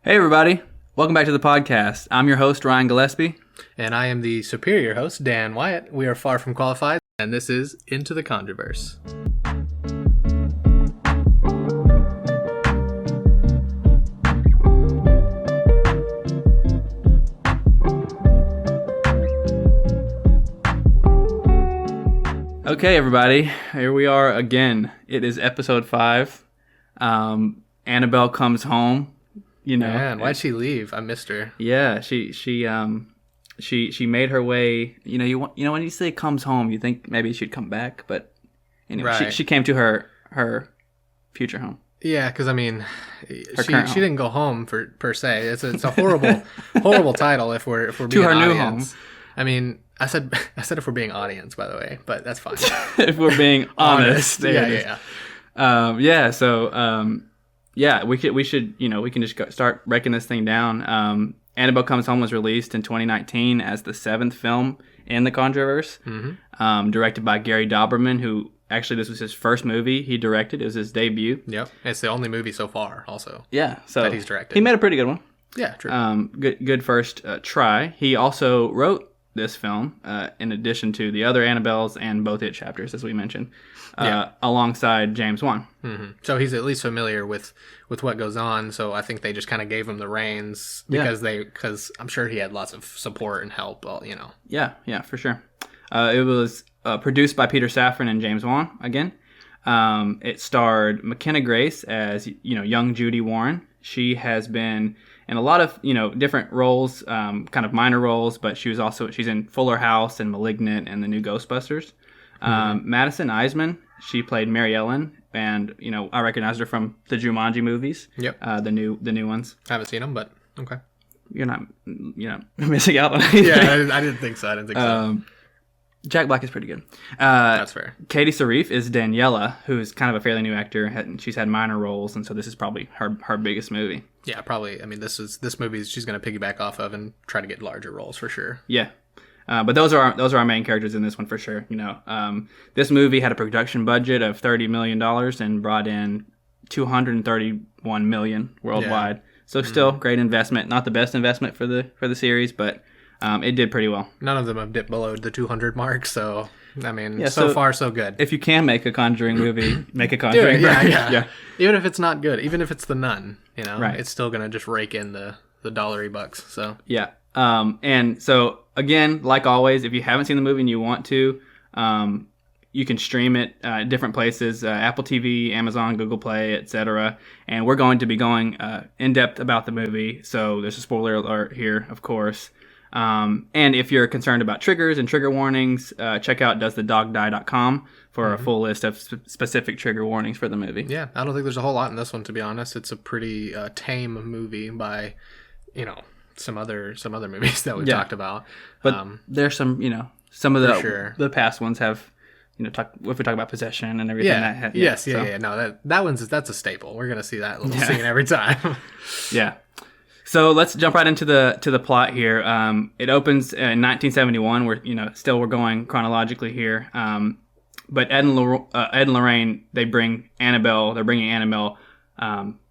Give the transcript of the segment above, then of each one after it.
Hey everybody, welcome back to the podcast. I'm your host, Ryan Gillespie. And I am the superior host, Dan Wyatt. We are far from qualified, and this is Into the Conjurverse. Okay everybody, here we are again. It is episode 5. Annabelle comes home. You know, Man, why'd she leave? I missed her. Yeah, she made her way. You know when you say comes home, you think maybe she'd come back, but anyway, Right. she came to her future home. Yeah, because I mean, Her she current home. didn't go home per se. It's a horrible title if we're being her an new audience. home. I mean, I said if we're being audience, by the way, but that's fine. If we're being honest, there it is. We should we can just start breaking this thing down. Annabelle Comes Home was released in 2019 as the 7th film in the Conjurverse, directed by Gary Dauberman, who actually this was his first movie he directed. It was his debut. Yep, it's the only movie so far, also. Yeah, so that he's directed. He made a pretty good one. Yeah, true. Good first try. He also wrote this film in addition to the other Annabelles and both It chapters, as we mentioned, alongside James Wan. Mm-hmm. So he's at least familiar with what goes on. So I think they just kind of gave him the reins because I'm sure he had lots of support and help. Yeah, for sure. It was produced by Peter Safran and James Wan again. It starred McKenna Grace as young Judy Warren. She has been in a lot of different roles, kind of minor roles, but she's in Fuller House and Malignant and the new Ghostbusters. Madison Eisman, she played Mary Ellen, and I recognized her from the Jumanji movies. Yep. The new ones. I haven't seen them, but okay. You're not missing out on anything. Yeah, I didn't think so. So. Jack Black is pretty good. That's fair. Katie Sarif is Daniela, who's kind of a fairly new actor. She's had minor roles, and so this is probably her biggest movie. Yeah, probably. I mean, this movie she's going to piggyback off of and try to get larger roles for sure. Yeah. But those are our main characters in this one for sure. This movie had a production budget of $30 million and brought in $231 million worldwide. Yeah. So still great investment. Not the best investment for the series, but it did pretty well. None of them have dipped below the 200 mark, so I mean, so far so good. If you can make a Conjuring movie, make a Conjuring movie. Yeah. Even if it's not good, even if it's The Nun, right. It's still gonna just rake in the dollary bucks. So yeah. And so again, like always, if you haven't seen the movie and you want to, you can stream it at different places, Apple TV, Amazon, Google Play, etc. And we're going to be going in depth about the movie, so there's a spoiler alert here, of course. And if you're concerned about triggers and trigger warnings, check out doesthedogdie.com for a full list of specific trigger warnings for the movie. Yeah, I don't think there's a whole lot in this one, to be honest. It's a pretty tame movie by, some other movies that we've talked about. But there's some of the past ones have, if we talk about possession and everything. No, that's a staple. We're gonna see that little scene every time. Yeah. So let's jump right into the plot here. It opens in 1971. We're going chronologically here. But Ed and Lorraine, they're bringing Annabelle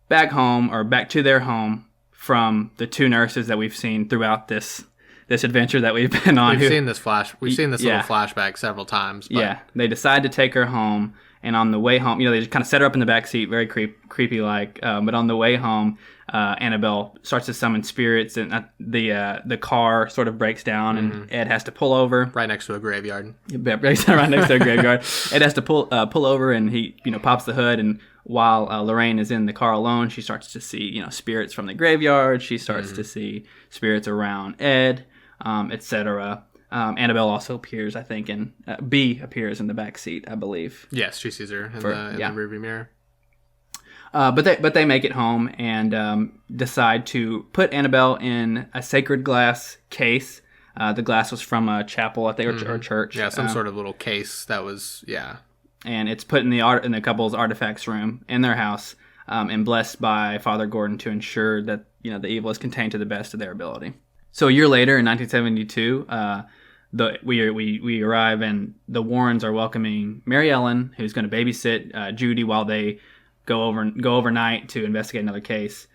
back home, or back to their home, from the two nurses that we've seen throughout this adventure that we've been on. We've seen this little flashback several times. But. Yeah, they decide to take her home, and on the way home, they just kind of set her up in the back seat, very creepy like. But on the way home, Annabelle starts to summon spirits, and the car sort of breaks down, and Ed has to pull over right next to a graveyard. Right next to a graveyard. Ed has to pull over, and he pops the hood, and while Lorraine is in the car alone, she starts to see spirits from the graveyard. She starts to see spirits around Ed, etc. Annabelle also appears, I think, and B appears in the back seat, I believe. Yes, she sees her in the rearview mirror. But they make it home and decide to put Annabelle in a sacred glass case. The glass was from a chapel, I think, or church. Yeah, some sort of little case that was, And it's put in the couple's artifacts room in their house, and blessed by Father Gordon to ensure that the evil is contained to the best of their ability. So a year later, in 1972, we arrive, and the Warrens are welcoming Mary Ellen, who's going to babysit Judy while they go overnight to investigate another case.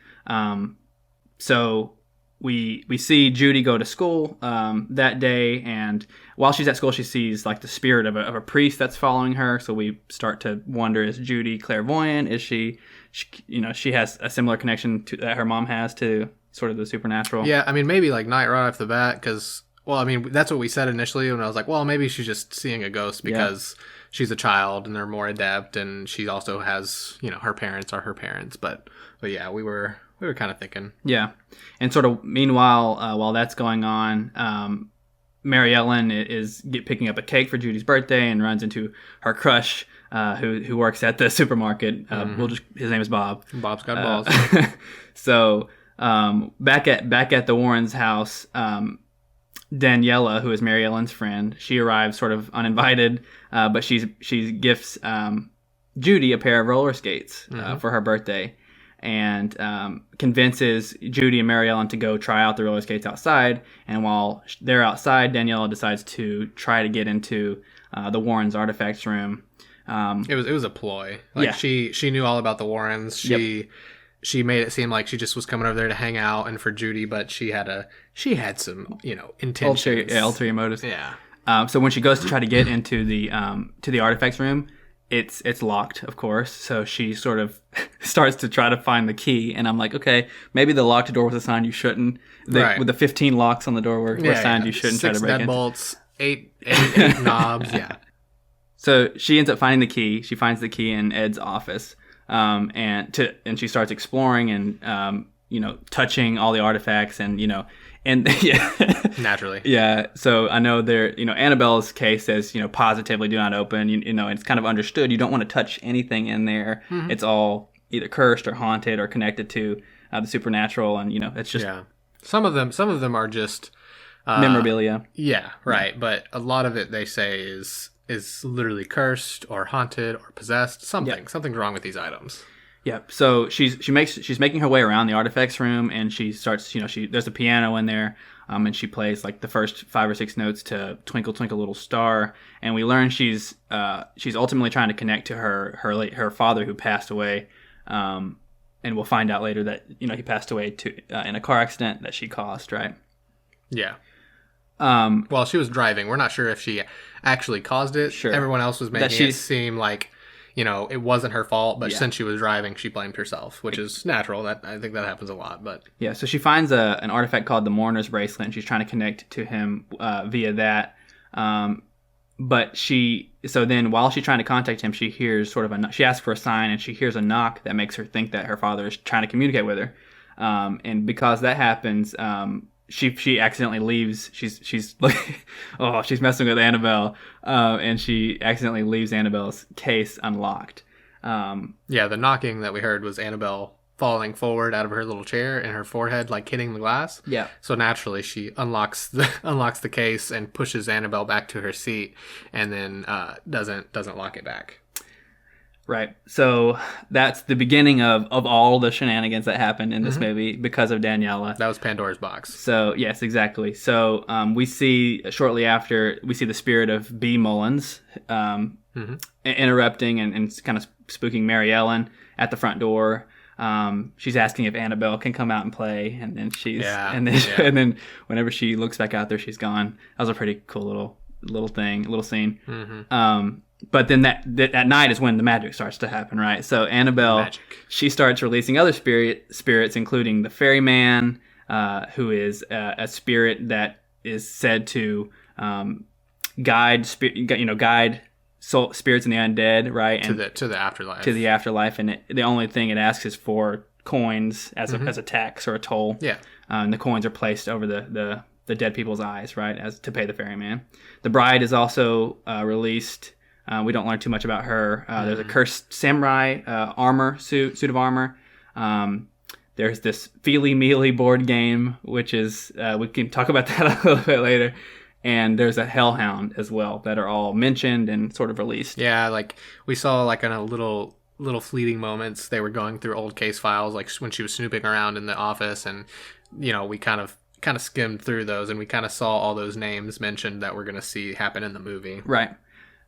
So we see Judy go to school that day, and while she's at school, she sees like the spirit of a priest that's following her. So we start to wonder: is Judy clairvoyant? Is she has a similar connection that her mom has to sort of the supernatural? Yeah, I mean, maybe like not right off the bat, because well, I mean, that's what we said initially when I was like, well, maybe she's just seeing a ghost because she's a child and they're more adept, and she also has, her parents are her parents. But yeah, we were kind of thinking. Yeah. And sort of meanwhile, while that's going on, Mary Ellen is picking up a cake for Judy's birthday and runs into her crush, who works at the supermarket. His name is Bob. Bob's got balls. So back at the Warrens' house, Daniela, who is Mary Ellen's friend, she arrives sort of uninvited, but she gifts Judy a pair of roller skates for her birthday, and convinces Judy and Mary Ellen to go try out the roller skates outside. And while they're outside, Daniela decides to try to get into the Warrens' artifacts room. It was a ploy. Like she knew all about the Warrens. She made it seem like she just was coming over there to hang out and for Judy, but she had some intentions. Ulterior motives. Yeah. So when she goes to try to get into the artifacts room, it's locked, of course. So she sort of starts to try to find the key, and I'm like, okay, maybe the locked door was a sign you shouldn't. With the 15 locks on the door were signs you shouldn't try to break in. 6 deadbolts, 8 knobs. Yeah. So she ends up finding the key. She finds the key in Ed's office, and she starts exploring and touching all the artifacts and naturally. Yeah. So I know Annabelle's case says positively do not open. It's kind of understood. You don't want to touch anything in there. Mm-hmm. It's all either cursed or haunted or connected to the supernatural, and it's just some of them are just memorabilia. Yeah. Right. Yeah. But a lot of it they say is literally cursed or haunted or possessed. Something's wrong with these items. Yeah, so she's making her way around the artifacts room, and she starts, there's a piano in there, and she plays like the first 5 or 6 notes to Twinkle Twinkle Little Star, and we learn she's ultimately trying to connect to her father who passed away, and we'll find out later that he passed away in a car accident that she caused, right? Yeah. While she was driving, we're not sure if she actually caused it. Sure. Everyone else was making it seem like it wasn't her fault, but since she was driving, she blamed herself, which is natural. I think that happens a lot. But yeah, so she finds an artifact called the Mourner's Bracelet, and she's trying to connect to him via that. So then while she's trying to contact him, she hears she asks for a sign, and she hears a knock that makes her think that her father is trying to communicate with her. And because that happens, she accidentally leaves. She's like, she's messing with Annabelle, and she accidentally leaves Annabelle's case unlocked. The knocking that we heard was Annabelle falling forward out of her little chair and her forehead like hitting the glass. Yeah. So naturally she unlocks the case and pushes Annabelle back to her seat, and then doesn't lock it back. Right. So that's the beginning of all the shenanigans that happened in this movie because of Daniela. That was Pandora's box. So, yes, exactly. So we see shortly after, we see the spirit of B. Mullins interrupting and kind of spooking Mary Ellen at the front door. She's asking if Annabelle can come out and play, and then and then whenever she looks back out there, she's gone. That was a pretty cool little scene. Mm-hmm. But then that night is when the magic starts to happen, right? So Annabelle, she starts releasing other spirits, including the ferryman, who is a spirit that is said to guide spirits in the undead, right? To the afterlife. To the afterlife, and the only thing it asks is for coins as a tax or a toll. Yeah. And the coins are placed over the dead people's eyes, right, as to pay the ferryman. The bride is also released. We don't learn too much about her. There's a cursed samurai suit of armor. There's this Feely Mealy board game, which is we can talk about that a little bit later. And there's a hellhound as well that are all mentioned and sort of released. Yeah, like we saw like in a little fleeting moments, they were going through old case files, like when she was snooping around in the office, and we kind of skimmed through those, and we kind of saw all those names mentioned that we're going to see happen in the movie. Right.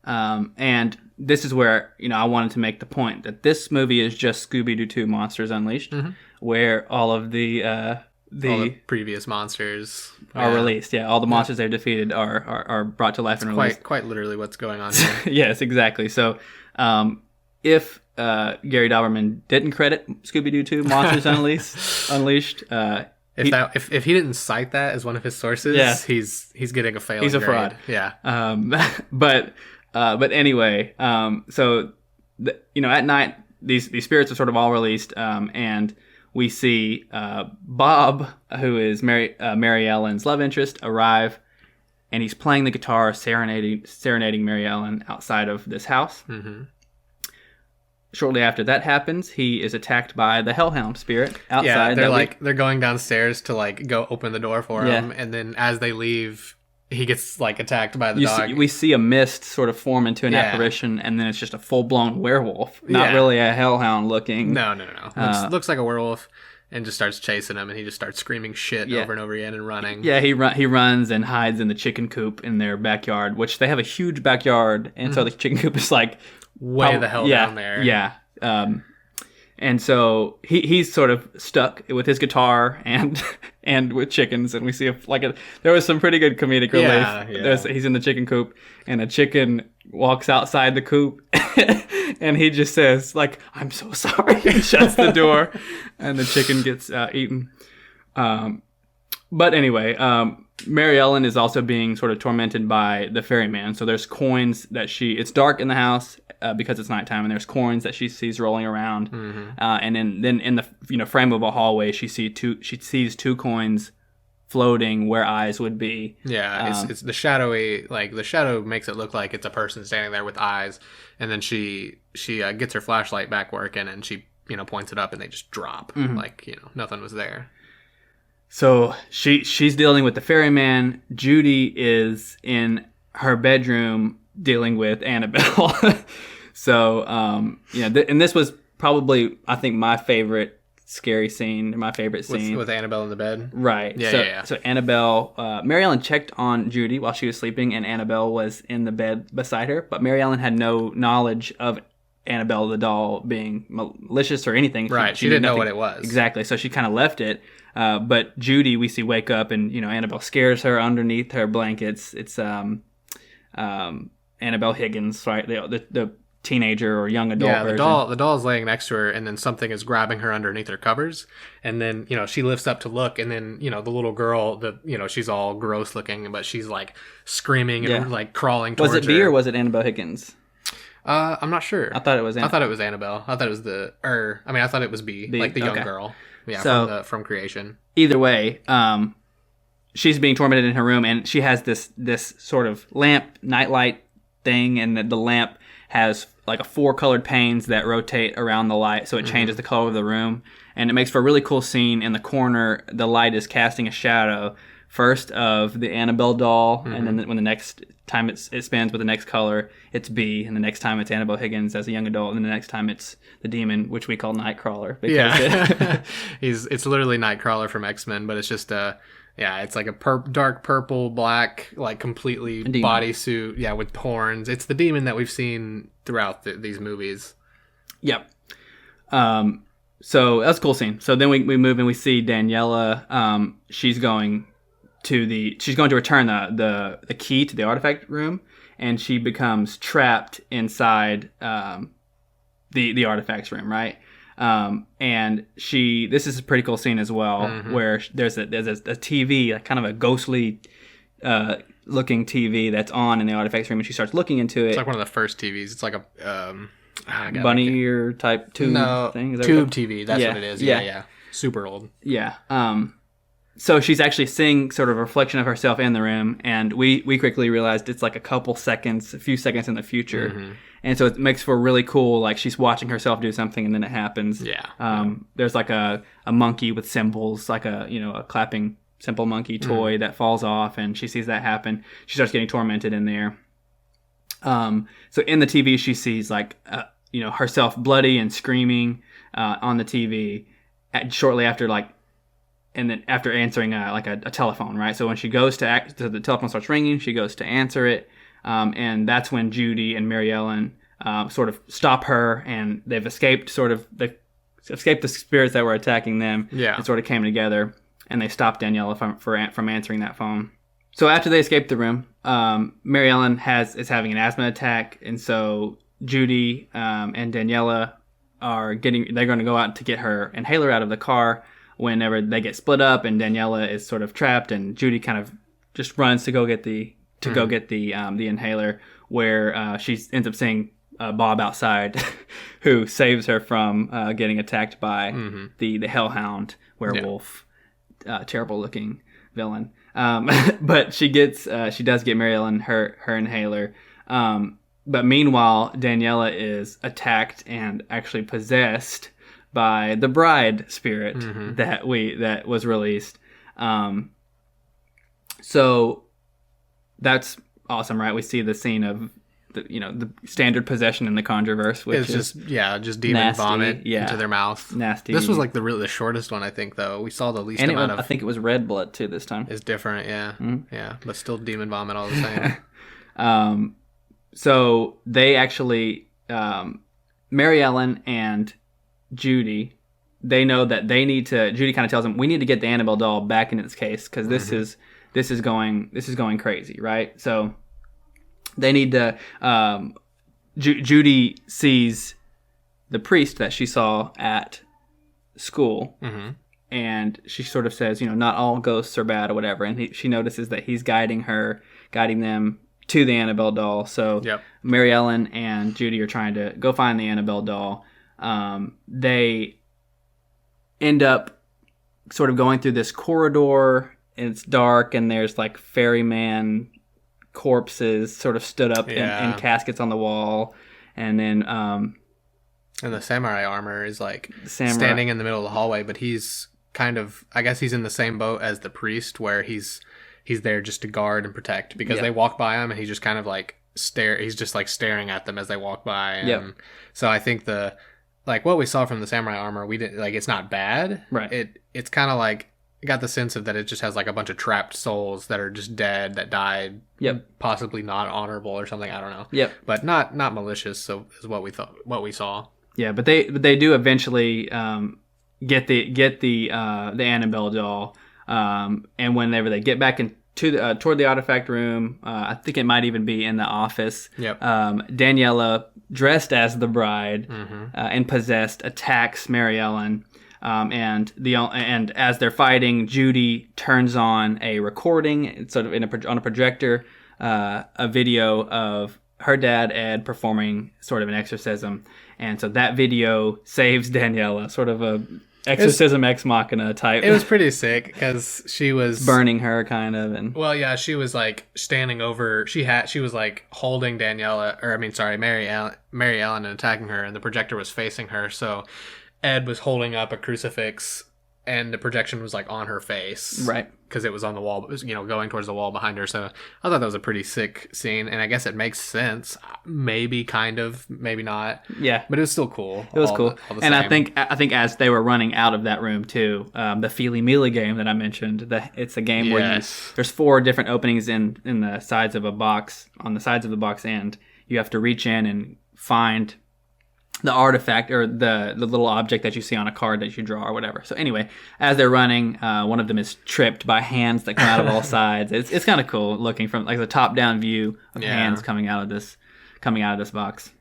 And this is where, I wanted to make the point that this movie is just Scooby-Doo 2 Monsters Unleashed, where all of the all the previous monsters are released. Yeah, all the monsters they've defeated are brought to life and released. Quite literally what's going on here. Yes, exactly. So, if Gary Dauberman didn't credit Scooby-Doo 2 Monsters Unleashed, if he didn't cite that as one of his sources, he's getting a failing. He's a grade. fraud. Yeah. But anyway, so at night these spirits are sort of all released, and we see Bob, who is Mary Ellen's love interest, arrive, and he's playing the guitar, serenading Mary Ellen outside of this house. Mm-hmm. Shortly after that happens, he is attacked by the Hellhound spirit outside. Yeah, they're going downstairs to go open the door for him, and then as they leave, he gets attacked by the dog. We see a mist sort of form into an apparition, and then it's just a full-blown werewolf. Not really a hellhound looking. No. Looks like a werewolf, and just starts chasing him, and he just starts screaming shit over and over again and running. Yeah, he runs and hides in the chicken coop in their backyard, which they have a huge backyard, and so the chicken coop is way the hell down there. Yeah. And so he's sort of stuck with his guitar and with chickens, and we see there was some pretty good comedic relief. Yeah. He's in the chicken coop, and a chicken walks outside the coop, and he just says "I'm so sorry," and shuts the door, and the chicken gets eaten. But anyway, Mary Ellen is also being sort of tormented by the ferryman. So there's coins that it's dark in the house because it's nighttime, and there's coins that she sees rolling around. Mm-hmm. And then in the frame of a hallway, she sees two coins floating where eyes would be. Yeah, it's the shadowy, the shadow makes it look like it's a person standing there with eyes, and then she gets her flashlight back working, and she points it up, and they just drop nothing was there. So she's dealing with the ferryman. Judy is in her bedroom dealing with Annabelle. So and this was probably, I think, my favorite scary scene, my favorite scene with Annabelle in the bed. Right. Yeah. So Annabelle, Mary Ellen checked on Judy while she was sleeping, and Annabelle was in the bed beside her. But Mary Ellen had no knowledge of Annabelle the doll being malicious or anything. Right. She didn't know what it was. Exactly. So she kind of left it. But Judy, we see wake up, and Annabelle scares her underneath her blankets. It's Annabelle Higgins, right? The teenager or young adult. Yeah, version. the doll's laying next to her, and then something is grabbing her underneath her covers, and then she lifts up to look, and then the little girl, she's all gross looking, but she's screaming and crawling towards her. Was it B or was it Annabelle Higgins? I'm not sure. I thought it was Annabelle. I thought it was I thought it was B. Like the young girl. Yeah, so, from Creation. Either way, she's being tormented in her room, and she has this sort of lamp, nightlight thing, and the lamp has 4 colored panes that rotate around the light, so it changes the color of the room, and it makes for a really cool scene. In the corner, the light is casting a shadow, first of the Annabelle doll, and then when the next time it spins with the next color, it's B, and the next time it's Annabelle Higgins as a young adult, and then the next time it's the demon, which we call Nightcrawler. It's literally Nightcrawler from X-Men, but it's just it's like a dark purple, black, completely bodysuit, with horns. It's the demon that we've seen throughout these movies. Yep. So that's a cool scene. So then we move and we see Daniela. She's going to return the key to the artifact room, and she becomes trapped inside the artifacts room, right? And this is a pretty cool scene as well, where there's a TV, kind of a ghostly looking TV that's on in the artifacts room, and she starts looking into it. It's like one of the first TVs. It's like a bunny ear type tube thing. Is that tube TV. That's what it is. Yeah. Super old. Yeah. So she's actually seeing sort of a reflection of herself in the room, and we quickly realized it's a few seconds in the future. And so it makes for really cool, she's watching herself do something, and then it happens. Yeah. There's a monkey with cymbals, a clapping simple monkey toy that falls off, and she sees that happen. She starts getting tormented in there. So in the TV, she sees herself bloody and screaming on the TV shortly after and then after answering a telephone, right? So when she goes to the telephone starts ringing, she goes to answer it. And that's when Judy and Mary Ellen sort of stop her, and they've escaped the spirits that were attacking them. Yeah. And sort of came together. and they stop Daniela from answering that phone. So after they escape the room, Mary Ellen is having an asthma attack, and so Judy and Daniela they're going to go out to get her inhaler out of the car whenever they get split up, and Daniela is sort of trapped, and Judy kind of just runs to go get the inhaler, where she ends up seeing Bob outside, who saves her from getting attacked by the hellhound werewolf, terrible looking villain. But she does get Mary Ellen her inhaler. But meanwhile, Daniela is attacked and actually possessed by the bride spirit that was released. So that's awesome, right? We see the scene of the standard possession in the Conjurverse, which is just demon nasty, vomit into their mouth. Nasty. This was like the shortest one, I think, though. We saw the least amount of. I think it was red blood too this time. It's different, yeah, yeah, but still demon vomit all the same. So they actually, Mary Ellen and Judy, they know that they need to. Judy kind of tells them, we need to get the Annabelle doll back in its case because this is going crazy, right? So they need to. Judy sees the priest that she saw at school, and she sort of says, not all ghosts are bad or whatever, and she notices that he's guiding them to the Annabelle doll. So Mary Ellen and Judy are trying to go find the Annabelle doll. They end up sort of going through this corridor, and it's dark, and there's like ferryman corpses sort of stood up in caskets on the wall, and then and the samurai armor is like standing in the middle of the hallway, but he's kind of, I guess he's in the same boat as the priest, where he's there just to guard and protect, because they walk by him and he just kind of like he's just like staring at them as they walk by. And so I think what we saw from the samurai armor, we didn't like, it's not bad. Right. It's kind of like, I got the sense of that it just has like a bunch of trapped souls that are just dead, that died. Possibly not honorable or something. I don't know. But not malicious. So is what we saw. Yeah. But they do eventually, get the Annabelle doll. And whenever they get back toward the artifact room, I think it might even be in the office. Daniela, dressed as the bride and possessed, attacks Mary Ellen. And as they're fighting, Judy turns on a recording, it's sort of on a projector, a video of her dad Ed performing sort of an exorcism, and so that video saves Daniela, sort of a exorcism ex machina type. It was pretty sick because she was burning her kind of, and she was like standing over. She was like holding Mary Ellen and attacking her, and the projector was facing her, so Ed was holding up a crucifix, and the projection was like on her face, right? Because it was on the wall, going towards the wall behind her. So I thought that was a pretty sick scene, and I guess it makes sense. Maybe, kind of, maybe not. Yeah, but it was still cool. It was cool, and I think as they were running out of that room too, the Feely Mealy game that I mentioned, it's a game where there's 4 different openings in the sides of a box, on the sides of the box, and you have to reach in and find the artifact or the little object that you see on a card that you draw or whatever. So anyway, as they're running, one of them is tripped by hands that come out of all sides. It's kind of cool looking from like the top down view of hands coming out of this box.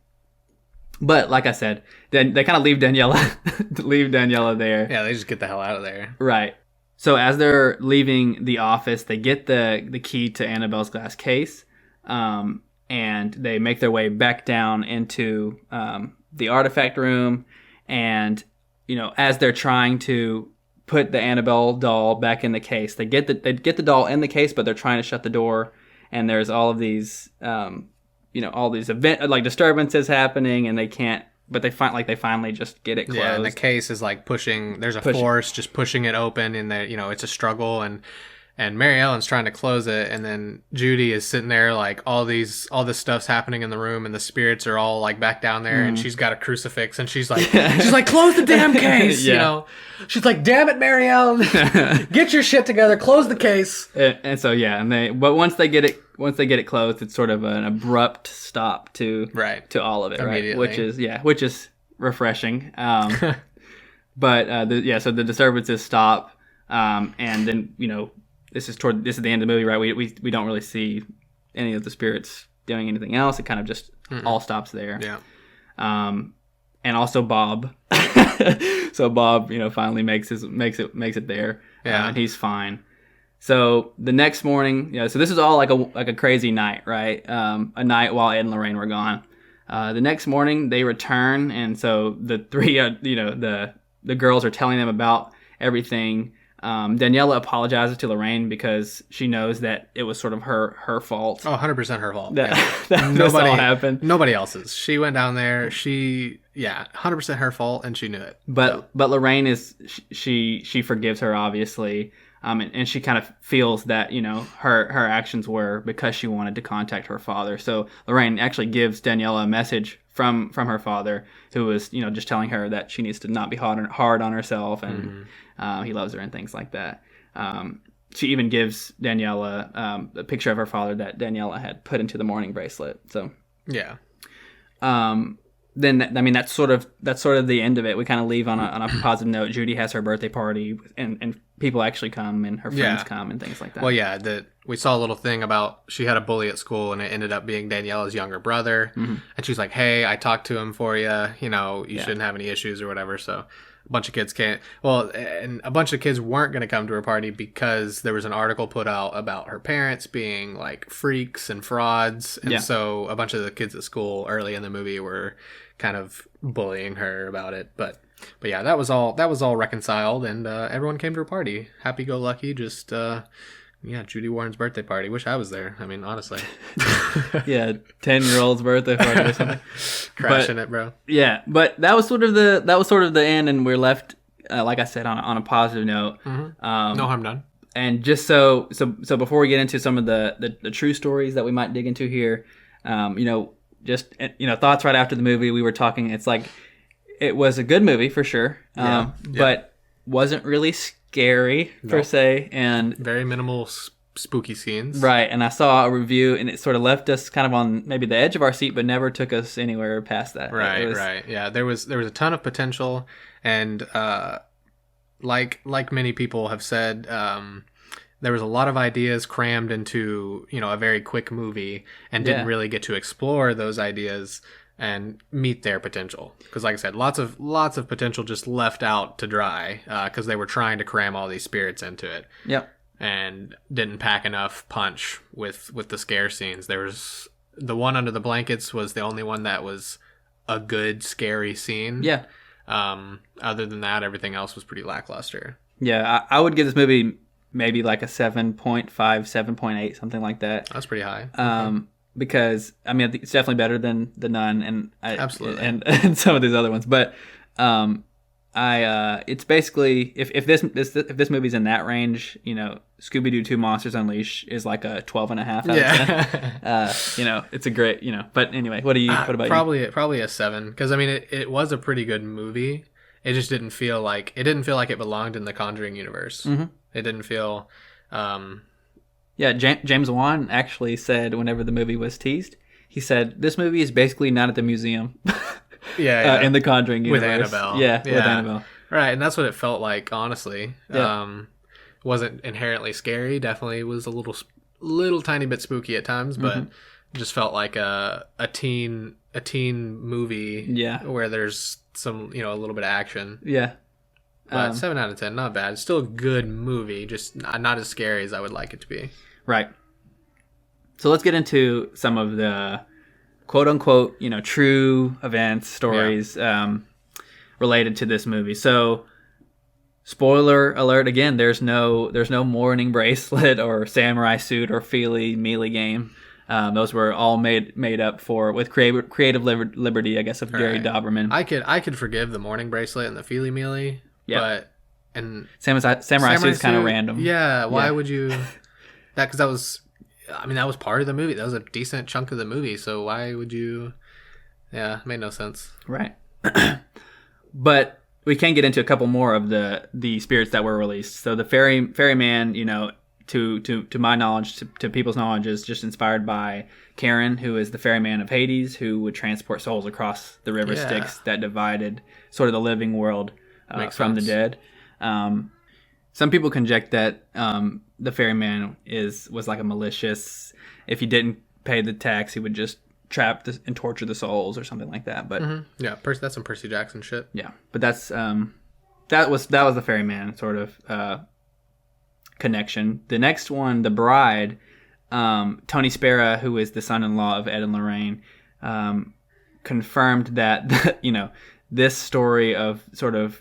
But like I said, then they kind of leave Daniela there. Yeah, they just get the hell out of there. Right. So as they're leaving the office, they get the key to Annabelle's glass case, and they make their way back down into the artifact room, and as they're trying to put the Annabelle doll back in the case, they get the doll in the case, but they're trying to shut the door, and there's all of these all these disturbances happening, and they can't, but they finally just get it closed. Yeah, and the case is like pushing, there's a force just pushing it open, and it's a struggle, and Mary Ellen's trying to close it, and then Judy is sitting there like all this stuff's happening in the room, and the spirits are all like back down there, and she's got a crucifix, and she's like close the damn case, She's like, damn it, Mary Ellen, get your shit together, close the case. And so but once they get it closed, it's sort of an abrupt stop to all of it, right? Which is refreshing. But so the disturbances stop. And then this is the end of the movie, right? We don't really see any of the spirits doing anything else. It kind of just all stops there. Yeah. And also Bob. So Bob, finally makes it there. Yeah. And he's fine. So the next morning, so this is all like a crazy night, right? A night while Ed and Lorraine were gone. The next morning they return, and so the three, the girls are telling them about everything. Daniela apologizes to Lorraine because she knows that it was sort of her fault. Oh, 100% her fault. That this all happened. Nobody else's. She went down there. 100% her fault, and she knew it. But Lorraine she forgives her, obviously. And she kind of feels that, her actions were because she wanted to contact her father. So Lorraine actually gives Daniela a message from her father, who was, just telling her that she needs to not be hard on herself, and he loves her and things like that. She even gives Daniela a picture of her father that Daniela had put into the mourning bracelet. So yeah. Then that's sort of the end of it. We kind of leave on a positive note. Judy has her birthday party, and people actually come, and her friends come, and things like that. Well, yeah, we saw a little thing about she had a bully at school, and it ended up being Daniela's younger brother. And she's like, "Hey, I talked to him for you. You shouldn't have any issues or whatever." So a bunch of kids can't. Well, and a bunch of kids weren't going to come to her party because there was an article put out about her parents being like freaks and frauds, and so a bunch of the kids at school early in the movie were kind of bullying her about it. But yeah, that was all reconciled, and everyone came to her party. Happy go lucky, just Judy Warren's birthday party. Wish I was there. I mean, honestly. Yeah, 10-year-old's birthday party or something. Crashing it, bro. Yeah, but that was sort of the end, and we're left, like I said, on a positive note. No harm done. And just so before we get into some of the true stories that we might dig into here, thoughts right after the movie. We were talking. It's like it was a good movie for sure, but wasn't really scary per se, and very minimal spooky scenes. Right, and I saw a review, and it sort of left us kind of on maybe the edge of our seat, but never took us anywhere past that. Right. Yeah, there was a ton of potential, and like many people have said, there was a lot of ideas crammed into a very quick movie, and didn't really get to explore those ideas and meet their potential. Because like I said, lots of potential just left out to dry because they were trying to cram all these spirits into it. Yep. And didn't pack enough punch with the scare scenes. There was the one under the blankets was the only one that was a good scary scene. Yeah. Other than that, everything else was pretty lackluster. Yeah, I would give this movie maybe like a 7.5, 7.8, something like that. That's pretty high. Because I mean, I think it's definitely better than The Nun, and absolutely, and some of these other ones. But it's basically if this movie's in that range, Scooby-Doo 2 Monsters Unleashed is like a 12.5 out of 10. It's a great, But anyway, what about you? Probably a 7, because I mean it was a pretty good movie. It just didn't feel like it belonged in the Conjuring universe. Mm-hmm. It didn't feel. Yeah, James Wan actually said whenever the movie was teased, he said this movie is basically not at the museum. In the Conjuring universe. With Annabelle. Yeah, with Annabelle. Right, and that's what it felt like, honestly. Yeah. Wasn't inherently scary. Definitely was a little tiny bit spooky at times, but just felt like a teen movie. Yeah. Where there's some a little bit of action. Yeah. But 7 out of 10, not bad. It's still a good movie, just not as scary as I would like it to be. Right. So let's get into some of the quote-unquote, true events, stories related to this movie. So, spoiler alert again, there's no mourning bracelet or samurai suit or Feely Mealy game. Those were all made up with creative liberty, I guess, of Gary Doberman. I could forgive the mourning bracelet and the Feely Mealy. Yeah, and samurai suit is kind of random. Yeah, why would you? Because that was part of the movie. That was a decent chunk of the movie. So why would you? Yeah, it made no sense. Right. But we can get into a couple more of the spirits that were released. So the ferryman, to my knowledge, to people's knowledge, is just inspired by Karen, who is the ferryman of Hades, who would transport souls across the river Styx that divided sort of the living world from the dead. Some people conject that the ferryman was like a malicious. If he didn't pay the tax, he would just trap and torture the souls or something like that. But yeah, that's some Percy Jackson shit. Yeah, but that's that was the ferryman sort of connection. The next one, the bride, Tony Spera, who is the son-in-law of Ed and Lorraine, confirmed that this story of sort of,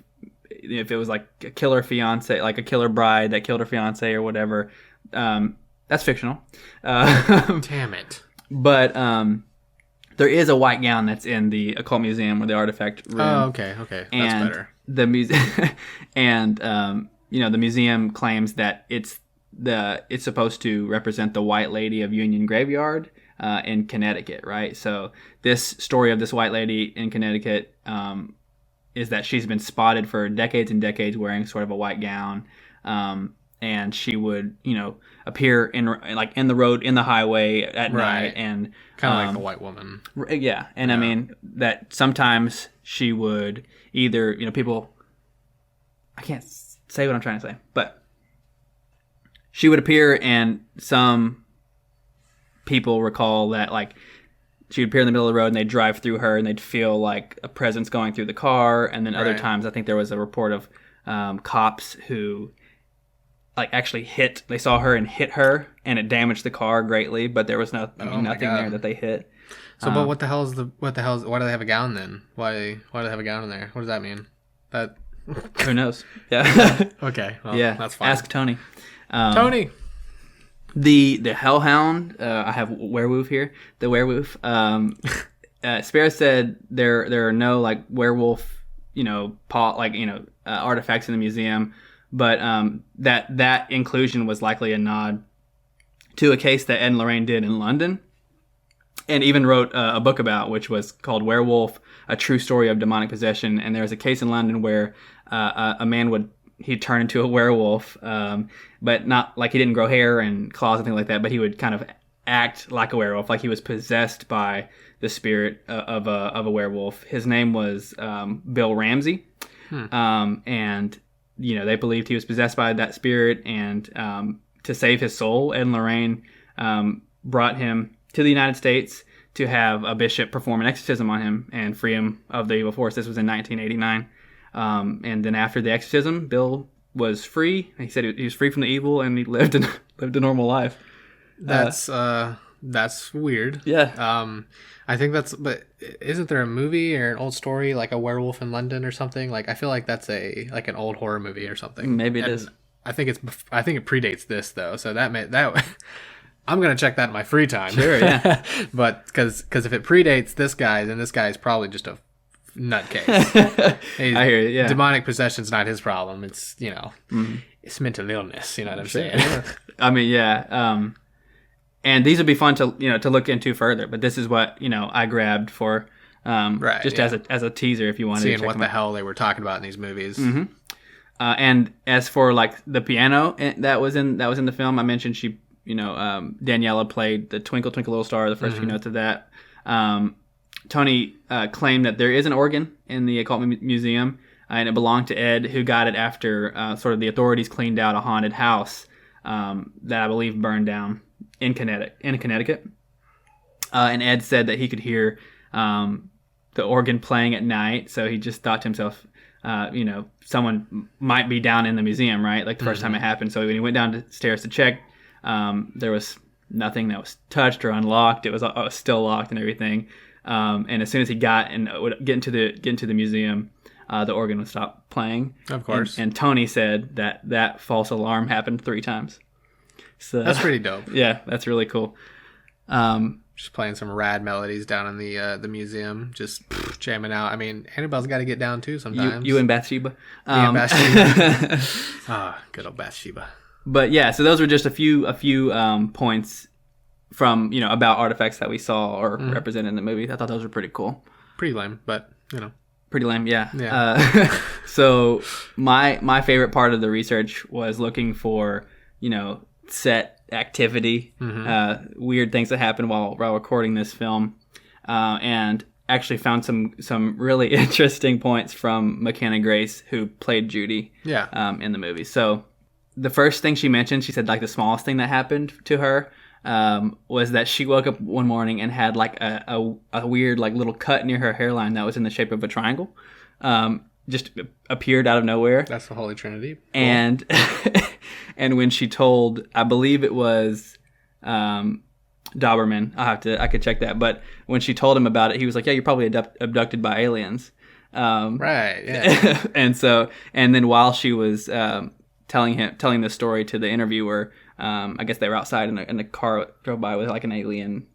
if it was like a killer fiance, like a killer bride that killed her fiance or whatever, that's fictional. Damn it! But there is a white gown that's in the occult museum or the artifact room. Oh, okay, that's better. The the museum claims that it's supposed to represent the White Lady of Union Graveyard in Connecticut, right? So this story of this White Lady in Connecticut is that she's been spotted for decades and decades wearing sort of a white gown, and she would appear in the road, in the highway at night, and kind of like the white woman. Yeah, and I mean that sometimes she would either people. I can't say what I'm trying to say, but she would appear, and some people recall that she would appear in the middle of the road and they'd drive through her and they'd feel like a presence going through the car. And then other times, I think there was a report of cops who actually they saw her and hit her, and it damaged the car greatly, but there was nothing there that they hit. So, but why do they have a gown then? Why do they have a gown in there? What does that mean? Who knows? Yeah. Okay. Well, yeah. That's fine. Ask Tony. Tony. The Hellhound. I have werewolf here. The werewolf. Spera said there are no werewolf artifacts in the museum, but that inclusion was likely a nod to a case that Ed and Lorraine did in London, and even wrote a book about, which was called Werewolf: A True Story of Demonic Possession. And there was a case in London where a man he'd turn into a werewolf, but not he didn't grow hair and claws and things like that, but he would kind of act like a werewolf, like he was possessed by the spirit of a werewolf. His name was Bill Ramsey, and they believed he was possessed by that spirit, and to save his soul, Ed and Lorraine brought him to the United States to have a bishop perform an exorcism on him and free him of the evil force. This was in 1989. And then after the exorcism, Bill was free. He said he was free from the evil, and he lived a normal life. That's weird. Yeah. I think but isn't there a movie or an old story like A Werewolf in London or something? I feel like that's an old horror movie or something. Maybe it is. I think it predates this though, so that I'm gonna check that in my free time. Sure, yeah. But because if it predates this guy, then this guy is probably just a nutcase. I hear you. Yeah. Demonic possession's not his problem. It's it's mental illness. You know what I'm saying? Yeah. I mean, yeah. And these would be fun to look into further. But this is what I grabbed for as a teaser if you wanted to seeing check what the hell they were talking about in these movies. Mm-hmm. And as for the piano that was in the film, I mentioned Daniela played the Twinkle Twinkle Little Star, the first few notes of that. Tony claimed that there is an organ in the Occult Museum, and it belonged to Ed, who got it after sort of the authorities cleaned out a haunted house that I believe burned down in Connecticut. And Ed said that he could hear the organ playing at night, so he just thought to himself, someone might be down in the museum, right? The first time it happened. So when he went downstairs to check, there was nothing that was touched or unlocked. It was still locked and everything. And as soon as he got and would get into the museum, the organ would stop playing. Of course. And Tony said that false alarm happened 3 times. So that's pretty dope. Yeah, that's really cool. Just playing some rad melodies down in the museum, just jamming out. I mean, Annabelle's got to get down too sometimes. You and Bathsheba. Bathsheba. Good old Bathsheba. But yeah, so those were just a few points from about artifacts that we saw or represented in the movie. I thought those were pretty cool. Pretty lame, but pretty lame. Yeah. Yeah. So my favorite part of the research was looking for set activity, weird things that happened while recording this film, and actually found some really interesting points from McKenna Grace, who played Judy in the movie. So the first thing she mentioned, she said like the smallest thing that happened to her was that she woke up one morning and had like a weird like little cut near her hairline that was in the shape of a triangle. Just appeared out of nowhere. That's the Holy Trinity. Cool. And and when she told, I believe it was Doberman. I could check that. But when she told him about it, he was like, "Yeah, you're probably abducted by aliens." Right. Yeah. and then while she was telling this story to the interviewer, I guess they were outside and the car drove by with like an alien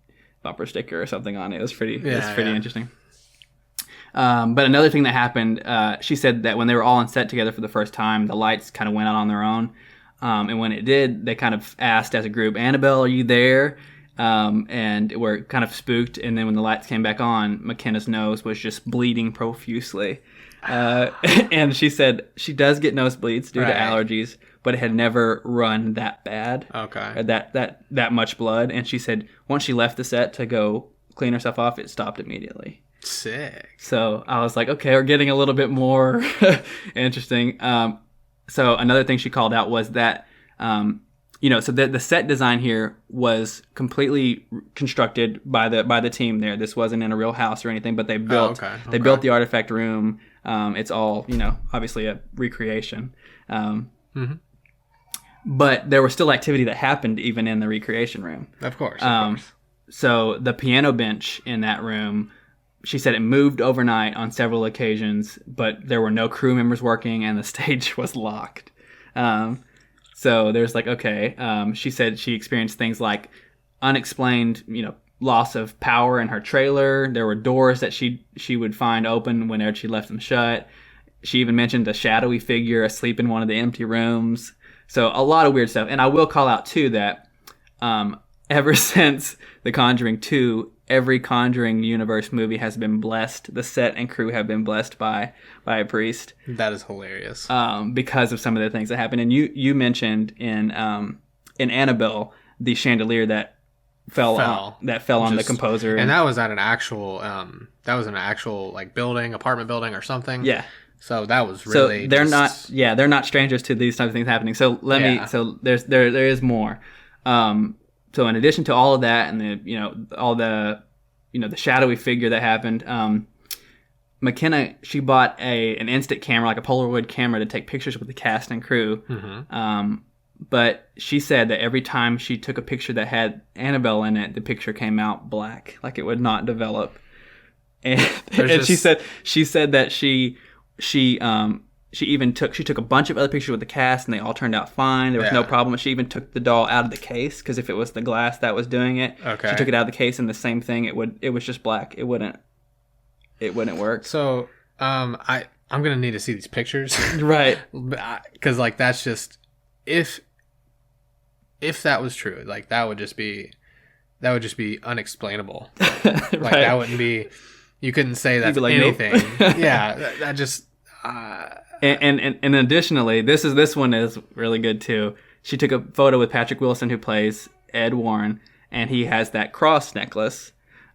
bumper sticker or something on it. It was pretty interesting. But another thing that happened, she said that when they were all on set together for the first time, the lights kind of went out on their own. And when it did, they kind of asked as a group, "Annabelle, are you there?" And were kind of spooked. And then when the lights came back on, McKenna's nose was just bleeding profusely. And she said she does get nosebleeds due to allergies, but it had never run that bad. Okay. Or that much blood. And she said once she left the set to go clean herself off, it stopped immediately. Sick. So I was like, okay, we're getting a little bit more interesting. So another thing she called out was that, so the set design here was completely constructed by the team there. This wasn't in a real house or anything, but they built built the artifact room. It's all, obviously a recreation. But there was still activity that happened even in the recreation room. Of course. So the piano bench in that room, she said it moved overnight on several occasions, but there were no crew members working and the stage was locked. So there's like, okay. She said she experienced things like unexplained, loss of power in her trailer. There were doors that she would find open whenever she left them shut. She even mentioned a shadowy figure asleep in one of the empty rooms. So a lot of weird stuff. And I will call out too that ever since The Conjuring 2, every Conjuring universe movie has been blessed. The set and crew have been blessed by a priest. That is hilarious. Because of some of the things that happened. And you mentioned in Annabelle the chandelier that fell on the composer, and that was at an actual like apartment building or something. Yeah. So that was really. So they're not strangers to these types of things happening. So there is more. So in addition to all of that, and the shadowy figure that happened, McKenna, she bought an instant camera, like a Polaroid camera, to take pictures with the cast and crew. Mm-hmm. But she said that every time she took a picture that had Annabelle in it, the picture came out black, like it would not develop. And she said that she took a bunch of other pictures with the cast and they all turned out fine. There was no problem. She even took the doll out of the case because if it was the glass that was doing it, she took it out of the case and the same thing. It was just black. It wouldn't work. So I'm gonna need to see these pictures, right? Because like that's just if that was true, like that would just be unexplainable. Like right. That wouldn't be. You couldn't say that's like, anything. Nope. Yeah, that just. And additionally, this one is really good too. She took a photo with Patrick Wilson, who plays Ed Warren, and he has that cross necklace.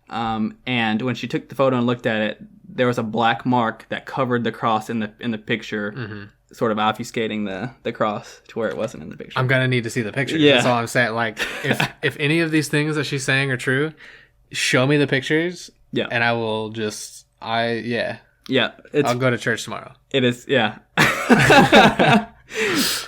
And when she took the photo and looked at it, there was a black mark that covered the cross in the picture, mm-hmm. sort of obfuscating the cross to where it wasn't in the picture. I'm gonna need to see the pictures. Yeah. That's all I'm saying. Like, if any of these things that she's saying are true, show me the pictures. Yeah. And I will just Yeah, I'll go to church tomorrow. It is, yeah.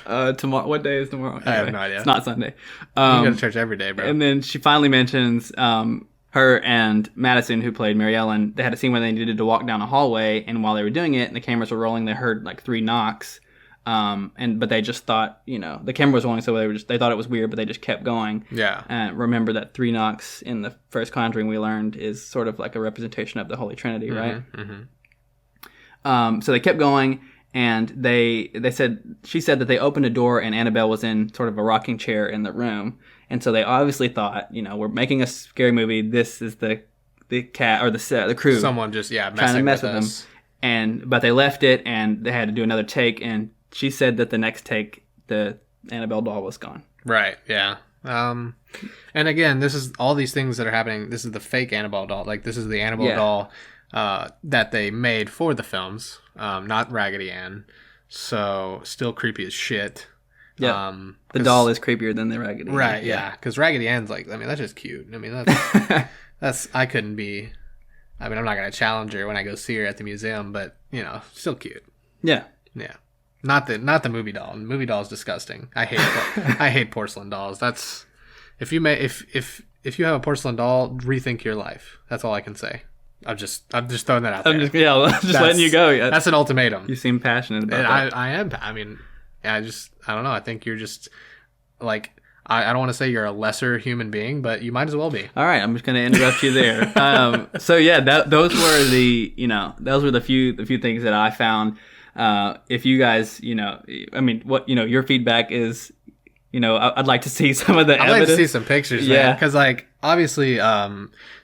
Tomorrow. What day is tomorrow? Anyway, I have no idea. It's not Sunday. You go to church every day, bro. And then she finally mentions her and Madison, who played Mary Ellen. They had a scene where they needed to walk down a hallway, and while they were doing it, and the cameras were rolling, they heard like 3 knocks. But they just thought, the camera was rolling, so they thought it was weird, but they just kept going. Yeah. And remember that 3 knocks in the first Conjuring we learned is sort of like a representation of the Holy Trinity, right? Mm-hmm. So they kept going, and she said that they opened a door and Annabelle was in sort of a rocking chair in the room, and so they obviously thought, we're making a scary movie. This is the cat or the crew. Someone just trying to mess with them, but they left it and they had to do another take, and she said that the next take, the Annabelle doll was gone. Right. Yeah. And again, this is all these things that are happening. This is the fake Annabelle doll. Like, this is the Annabelle doll that they made for the films, not Raggedy Ann. So still creepy as shit. Yeah. The doll is creepier than the Raggedy Ann. Right, yeah. Because Raggedy Ann's like, I mean, that's just cute. I mean, I couldn't be, I mean, I'm not going to challenge her when I go see her at the museum, but, you know, still cute. Yeah. Yeah. Not the movie doll. The movie doll is disgusting. I hate porcelain dolls. That's, if you have a porcelain doll, rethink your life. That's all I can say. I'm just throwing that out there. I'm just letting you go. That's an ultimatum. You seem passionate about that. I am. I mean, I don't know. I think you're just like, I don't want to say you're a lesser human being, but you might as well be. All right, I'm just going to interrupt you there. So yeah, those were the few things that I found. If you guys, I mean, what your feedback is. I'd like to see some of the evidence. I'd like to see some pictures, man. Because, like, obviously,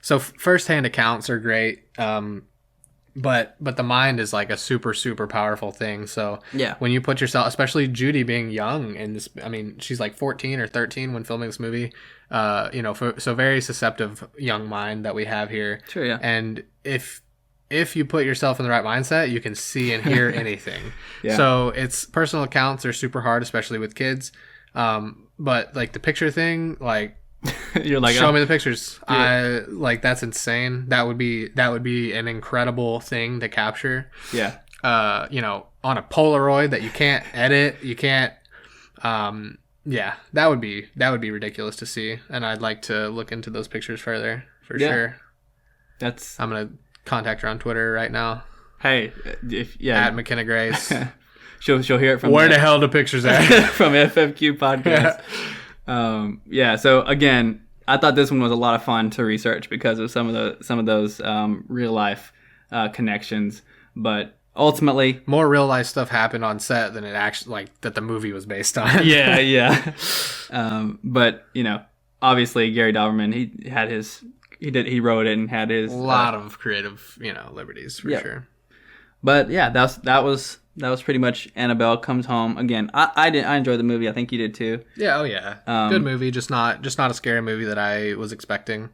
so firsthand accounts are great, but the mind is, like, a super, super powerful thing. So, when you put yourself, especially Judy being young, and this, I mean, she's, like, 14 or 13 when filming this movie, so very susceptible young mind that we have here. Sure, yeah. And if you put yourself in the right mindset, you can see and hear anything. Yeah. So, personal accounts are super hard, especially with kids. But like the picture thing, like you're like, show me the pictures. Yeah. That's insane. That would be an incredible thing to capture. Yeah. On a Polaroid that you can't edit, you can't, that would be ridiculous to see. And I'd like to look into those pictures further for sure. I'm going to contact her on Twitter right now. Hey, at McKenna Grace. She'll hear it from where the hell the pictures at from FFQ podcast. Yeah. So again, I thought this one was a lot of fun to research because of some of those real life connections. But ultimately, more real life stuff happened on set than it actually that the movie was based on. Yeah. But obviously Gary Dauberman, he wrote it and had his lot of creative liberties for sure. But yeah, that was pretty much Annabelle Comes Home. Again, I enjoyed the movie. I think you did too. Yeah, oh yeah. Good movie, just not a scary movie that I was expecting.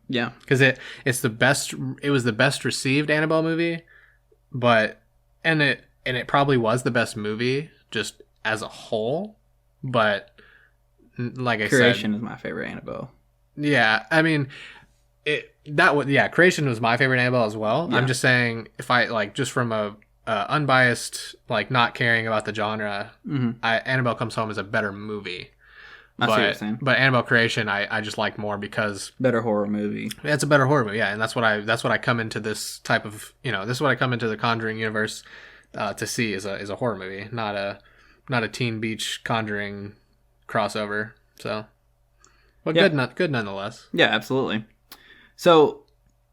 Yeah. Cuz it was the best received Annabelle movie, and it probably was the best movie just as a whole, but like I said, Creation is my favorite Annabelle. Yeah, I mean, Creation was my favorite Annabelle as well. Yeah. I'm just saying, if I just from a unbiased, not caring about the genre, Annabelle Comes Home is a better movie. I see what you're saying. But Annabelle Creation, I just like more because better horror movie. It's a better horror movie, yeah, and that's what I come into this type of this is what I come into the Conjuring universe to see is a horror movie, not a Teen Beach Conjuring crossover. So, but good nonetheless. Yeah, absolutely. So,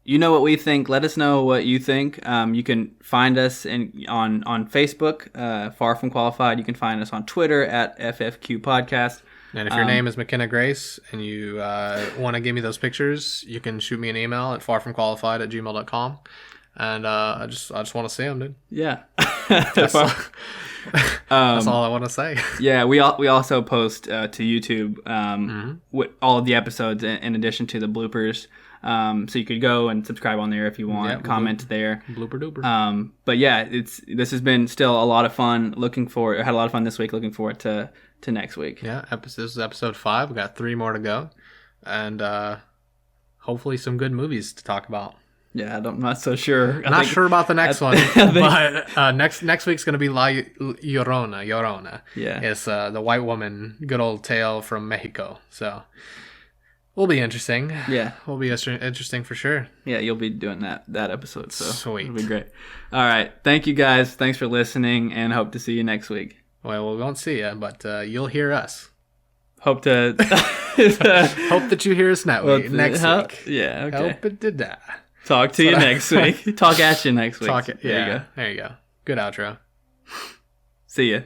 what we think. Let us know what you think. You can find us on Facebook, Far From Qualified. You can find us on Twitter at FFQ Podcast. And if your name is McKenna Grace and you want to give me those pictures, you can shoot me an email at farfromqualified@gmail.com. And I just want to see them, dude. Yeah. That's all I want to say. Yeah, we also post to YouTube with all of the episodes in addition to the bloopers. So you could go and subscribe on there if you want, comment there. Blooper duper. But yeah, this has been still a lot of fun. Had a lot of fun this week. Looking forward to next week. Yeah, this is episode 5. We got 3 more to go, and hopefully some good movies to talk about. Yeah, I'm not so sure. Not sure about the next one, but next week's gonna be La Llorona. Yeah, it's the white woman, good old tale from Mexico. So. Will be interesting. Yeah. Will be interesting for sure. Yeah, you'll be doing that episode, so sweet. It'll be great. All right. Thank you guys. Thanks for listening, and hope to see you next week. Well, we won't see you, but you'll hear us. Hope to... Hope that you hear us next week. Yeah, okay. Hope it did that. Talk to you next week. Talk at you next week. There you go. Good outro. See ya.